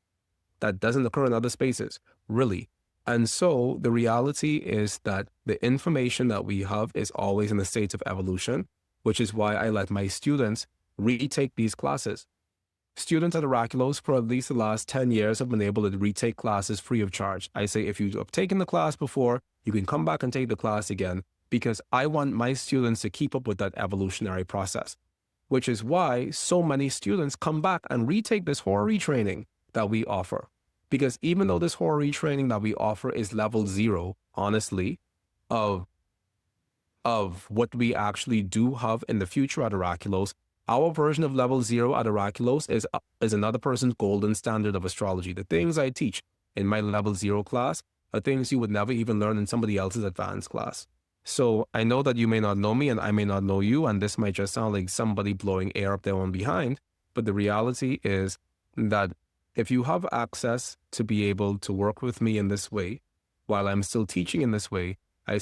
that doesn't occur in other spaces, really. And so the reality is that the information that we have is always in a state of evolution, which is why I let my students retake these classes. Students at Oraculos for at least the last 10 years have been able to retake classes free of charge. I say, if you have taken the class before, you can come back and take the class again, because I want my students to keep up with that evolutionary process, which is why so many students come back and retake this Horary training that we offer. Because even though this Horary training that we offer is level 0, honestly, of what we actually do have in the future at Oraculos, our version of level 0 at Oraculos is another person's golden standard of astrology. The things I teach in my level 0 class are things you would never even learn in somebody else's advanced class. So I know that you may not know me and I may not know you, and this might just sound like somebody blowing air up their own behind, but the reality is that if you have access to be able to work with me in this way, while I'm still teaching in this way, I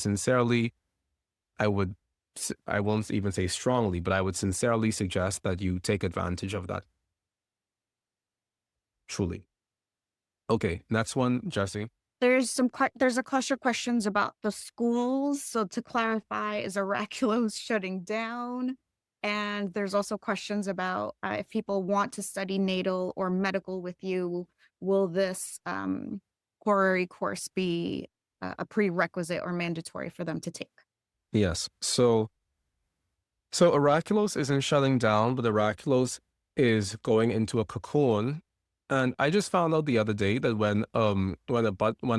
won't even say strongly, but I would sincerely suggest that you take advantage of that. Truly. Okay, next one, Jesse. There's a cluster of questions about the schools. So to clarify, is Oraculos shutting down? And there's also questions about if people want to study natal or medical with you, will this horary course be a prerequisite or mandatory for them to take? Yes. So So Oraculos isn't shutting down, but Oraculos is going into a cocoon. And I just found out the other day that when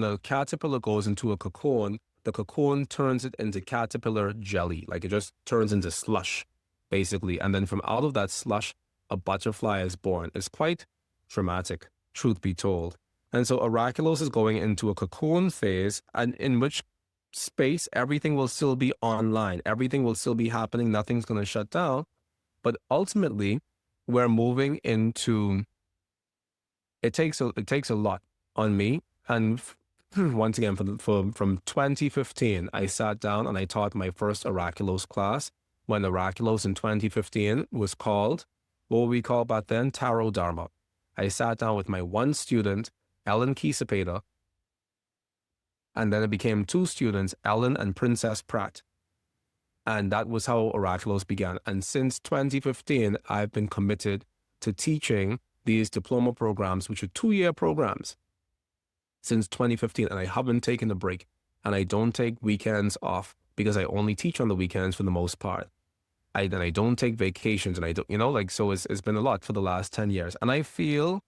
a caterpillar goes into a cocoon, the cocoon turns it into caterpillar jelly. Like it just turns into slush, basically. And then from out of that slush, a butterfly is born. It's quite dramatic, truth be told. And so Oraculos is going into a cocoon phase, and in which space everything will still be online. Everything will still be happening. Nothing's going to shut down. But ultimately, we're moving into it takes a lot on me. And once again, from 2015, I sat down and I taught my first Oraculos class when Oraculos in 2015 was called, what we call back then, Tarot Dharma. I sat down with my one student, Ellen Kisapeda, and then it became two students, Ellen and Princess Pratt. And that was how Oraculos began. And since 2015, I've been committed to teaching these diploma programs, which are 2-year programs, since 2015. And I haven't taken a break. And I don't take weekends off because I only teach on the weekends for the most part. I don't take vacations, and I don't, so it's been a lot for the last 10 years. And I feel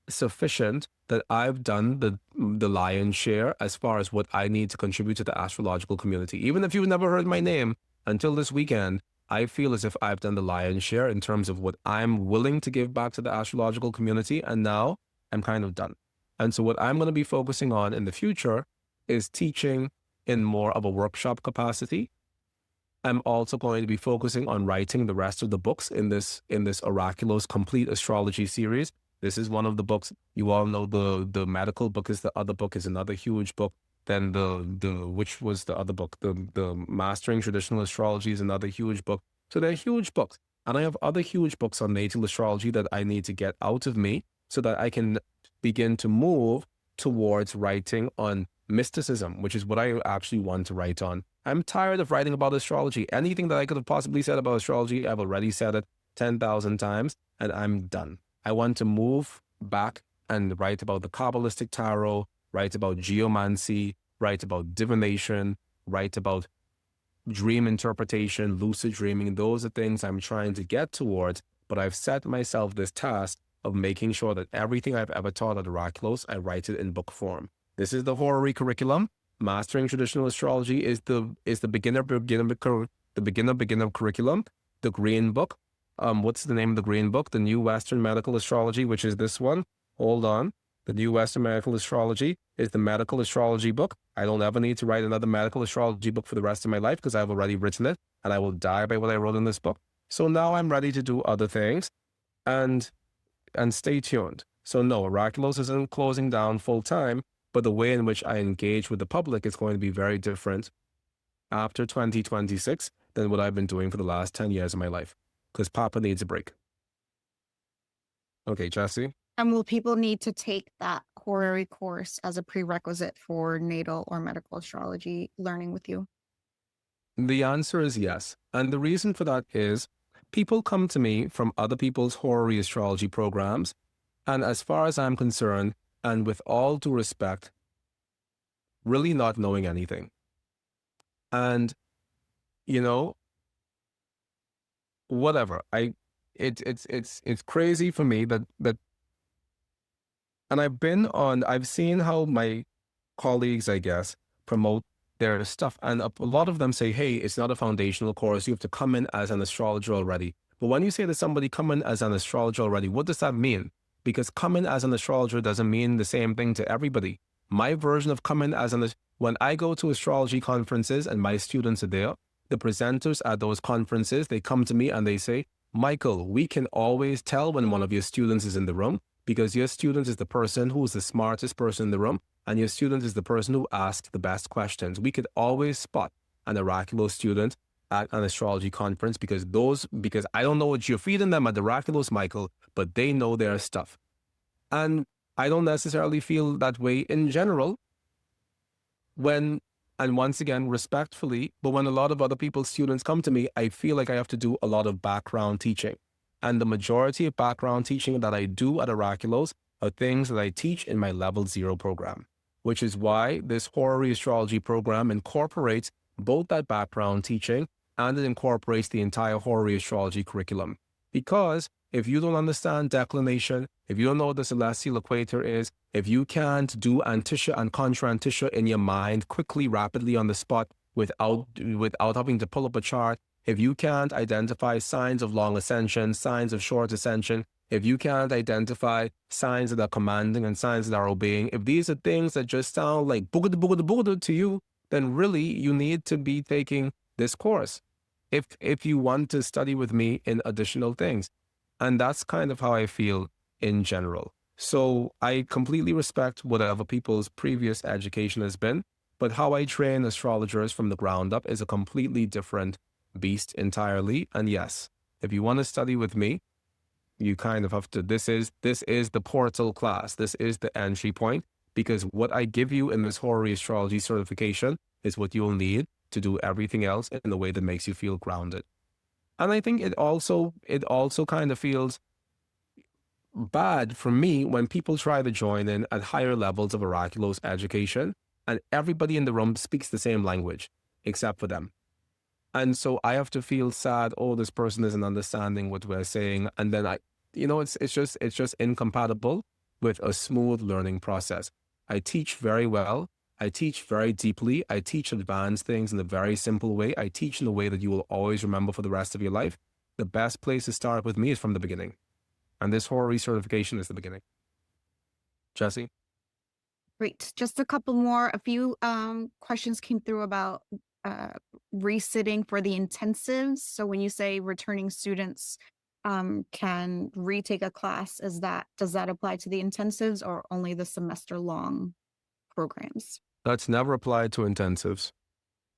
sufficient that I've done the lion's share as far as what I need to contribute to the astrological community. Even if you've never heard my name until this weekend, I feel as if I've done the lion's share in terms of what I'm willing to give back to the astrological community. And now I'm kind of done. And so what I'm going to be focusing on in the future is teaching in more of a workshop capacity. I'm also going to be focusing on writing the rest of the books in this Oraculos Complete Astrology series. This is one of the books. You all know the medical book is the other book, is another huge book. Then which was the other book? The Mastering Traditional Astrology is another huge book. So they're huge books. And I have other huge books on natal astrology that I need to get out of me so that I can begin to move towards writing on mysticism, which is what I actually want to write on. I'm tired of writing about astrology. Anything that I could have possibly said about astrology, I've already said it 10,000 times, and I'm done. I want to move back and write about the Kabbalistic tarot, write about geomancy, write about divination, write about dream interpretation, lucid dreaming. Those are things I'm trying to get towards, but I've set myself this task of making sure that everything I've ever taught at Oraculos, I write it in book form. This is the Horary curriculum. Mastering Traditional Astrology is the beginner curriculum. The green book. What's the name of the green book? The New Western Medical Astrology, which is this one. Hold on. The New Western Medical Astrology is the medical astrology book. I don't ever need to write another medical astrology book for the rest of my life because I've already written it, and I will die by what I wrote in this book. So now I'm ready to do other things, and stay tuned. So no, Oraculos isn't closing down full time, but the way in which I engage with the public is going to be very different after 2026 than what I've been doing for the last 10 years of my life, because Papa needs a break. Okay, Jesse? And will people need to take that Horary course as a prerequisite for natal or medical astrology learning with you? The answer is yes. And the reason for that is people come to me from other people's Horary astrology programs. And as far as I'm concerned, and with all due respect, really not knowing anything. And, whatever. It's crazy for me that and I've seen how my colleagues, I guess, promote their stuff. And a lot of them say, hey, it's not a foundational course. You have to come in as an astrologer already. But when you say to somebody, come in as an astrologer already, what does that mean? Because coming as an astrologer doesn't mean the same thing to everybody. My version of coming as when I go to astrology conferences and my students are there, the presenters at those conferences, they come to me and they say, Mychal, we can always tell when one of your students is in the room because your student is the person who is the smartest person in the room and your student is the person who asks the best questions. We could always spot an Oraculos student at an astrology conference because I don't know what you're feeding them at the Oraculos, Mychal, but they know their stuff. And I don't necessarily feel that way in general and once again, respectfully, but when a lot of other people's students come to me, I feel like I have to do a lot of background teaching. And the majority of background teaching that I do at Oraculos are things that I teach in my Level 0 program, which is why this Horary astrology program incorporates both that background teaching and it incorporates the entire Horary astrology curriculum. Because if you don't understand declination, if you don't know what the celestial equator is, if you can't do Antisha and Contra Antisha in your mind quickly, rapidly on the spot without having to pull up a chart, if you can't identify signs of long ascension, signs of short ascension, if you can't identify signs that are commanding and signs that are obeying, if these are things that just sound like boogada boogada boogada to you, then really you need to be taking this course if you want to study with me in additional things. And that's kind of how I feel in general. So I completely respect whatever people's previous education has been, but how I train astrologers from the ground up is a completely different beast entirely. And yes, if you want to study with me, you kind of have to, this is the portal class. This is the entry point, because what I give you in this Horary astrology certification is what you'll need to do everything else in a way that makes you feel grounded. And I think it also kind of feels bad for me when people try to join in at higher levels of Oraculos education and everybody in the room speaks the same language except for them. And so I have to feel sad, oh, this person isn't understanding what we're saying. And then it's just incompatible with a smooth learning process. I teach very well. I teach very deeply. I teach advanced things in a very simple way. I teach in a way that you will always remember for the rest of your life. The best place to start with me is from the beginning. And this Horary certification is the beginning. Jesse? Great. Just a couple more. A few questions came through about resitting for the intensives. So when you say returning students can retake a class, does that apply to the intensives or only the semester long programs? That's never applied to intensives.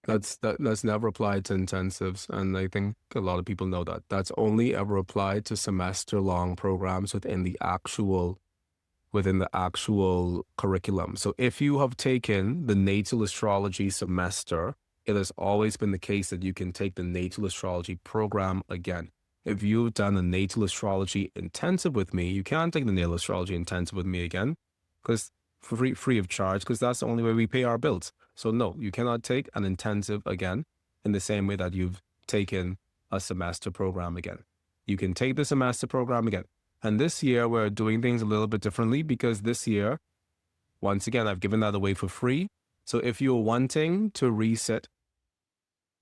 That's never applied to intensives, and I think a lot of people know that. That's only ever applied to semester-long programs within the actual curriculum. So if you have taken the natal astrology semester, it has always been the case that you can take the natal astrology program again. If you've done a natal astrology intensive with me, you can't take the natal astrology intensive with me again, because free of charge, because that's the only way we pay our bills. So no, you cannot take an intensive again in the same way that you've taken a semester program again. You can take the semester program again. And this year we're doing things a little bit differently, because this year, once again, I've given that away for free. So if you're wanting to resit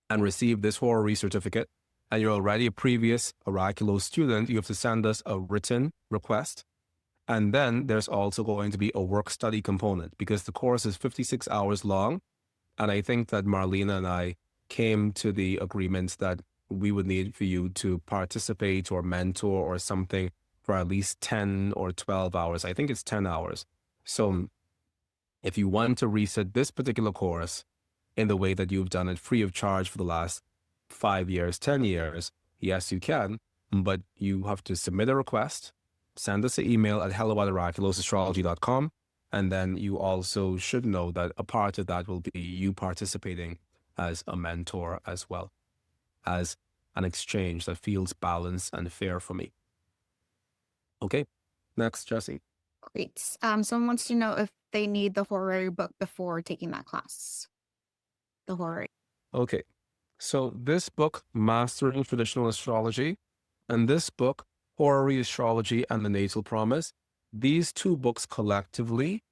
and receive this Horary certificate, and you're already a previous Oraculos student, you have to send us a written request. And then there's also going to be a work study component, because the course is 56 hours long. And I think that Marlena and I came to the agreement that we would need for you to participate or mentor or something for at least 10 or 12 hours. I think it's 10 hours. So if you want to reset this particular course in the way that you've done it free of charge for the last 5 years, 10 years, yes, you can, but you have to submit a request, send us an email at hello@oraculosastrology.com, and then you also should know that a part of that will be you participating as a mentor as well, as an exchange that feels balanced and fair for me. Okay, next, Jesse. Great. Someone wants to know if they need the Horary book before taking that class. The Horary. Okay, so this book, Mastering Traditional Astrology, and this book, Horary Astrology and the Natal Promise, these two books collectively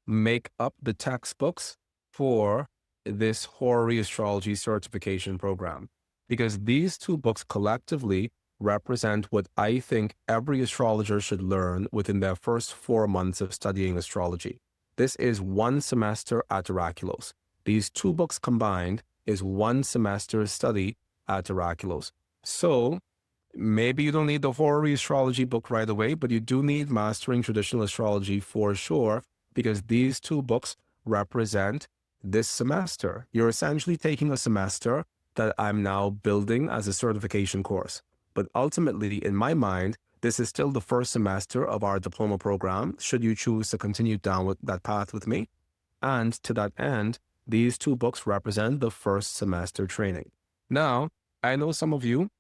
make up the textbooks for this Horary Astrology certification program, because these two books collectively represent what I think every astrologer should learn within their first 4 months of studying astrology. This is 1 semester at Oraculos. These two books combined is 1 semester study at Oraculos. So maybe you don't need the Horary Astrology book right away, but you do need Mastering Traditional Astrology for sure, because these two books represent this semester. You're essentially taking a semester that I'm now building as a certification course. But ultimately, in my mind, this is still the first semester of our diploma program, should you choose to continue down with that path with me. And to that end, these two books represent the first semester training. Now, I know some of you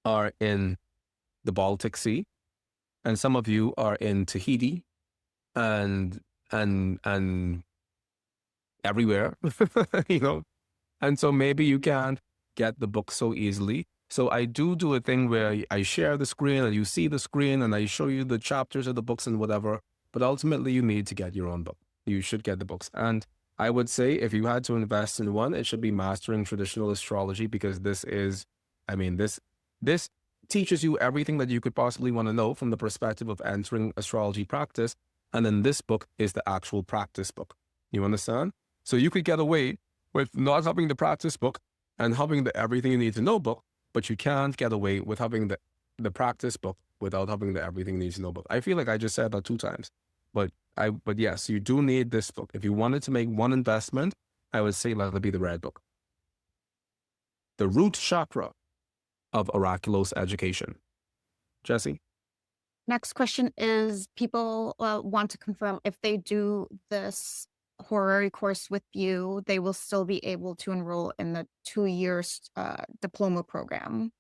are in the Baltic Sea, and some of you are in Tahiti, and everywhere, you know. And so maybe you can't get the book so easily. So I do a thing where I share the screen and you see the screen and I show you the chapters of the books and whatever. But ultimately, you need to get your own book. You should get the books. And I would say if you had to invest in one, it should be Mastering Traditional Astrology, because this is, I mean, this teaches you everything that you could possibly want to know from the perspective of entering astrology practice. And then this book is the actual practice book. You understand? So you could get away with not having the practice book and having the everything you need to know book, but you can't get away with having the practice book without having the everything you need to know book. I feel like I just said that 2 times, but yes, you do need this book. If you wanted to make one investment, I would say let it be the red book. The Root Chakra of Oraculos Education. Jesse? Next question is, people want to confirm if they do this Horary course with you, they will still be able to enroll in the 2 years diploma program.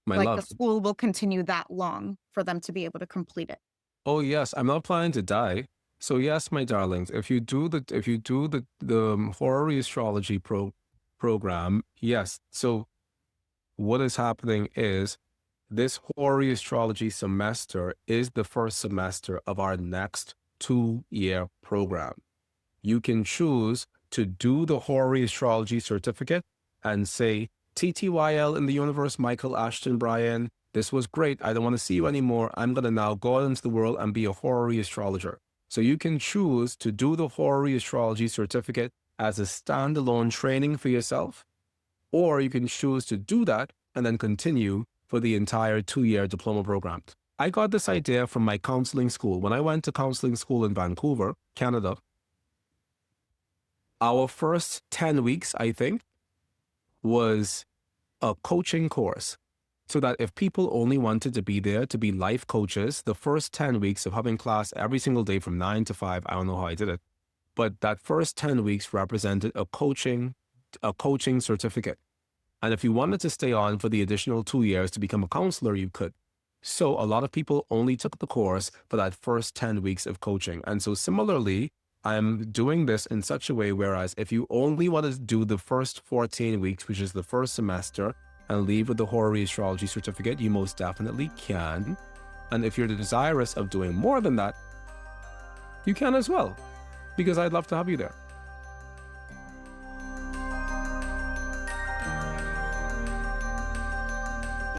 My Like love. the school will continue that long for them to be able to complete it. Oh yes, I'm not planning to die. So yes, my darlings, if you do the Horary astrology program, yes. So what is happening is this Horary astrology semester is the first semester of our next 2-year program. You can choose to do the Horary astrology certificate and say, TTYL in the universe, Mychal, Ashton, Bryan, this was great. I don't want to see you anymore. I'm going to now go out into the world and be a Horary astrologer. So you can choose to do the Horary astrology certificate as a standalone training for yourself, or you can choose to do that and then continue for the entire 2-year diploma program. I got this idea from my counseling school. When I went to counseling school in Vancouver, Canada, our first 10 weeks, I think, was a coaching course, so that if people only wanted to be there to be life coaches, the first 10 weeks of having class every single day from 9 to 5, I don't know how I did it, but that first 10 weeks represented a coaching certificate. And if you wanted to stay on for the additional 2 years to become a counselor, you could. So a lot of people only took the course for that first 10 weeks of coaching. And so similarly, I'm doing this in such a way, whereas if you only want to do the first 14 weeks, which is the first semester, and leave with the Horary astrology certificate, you most definitely can. And if you're desirous of doing more than that, you can as well, because I'd love to have you there.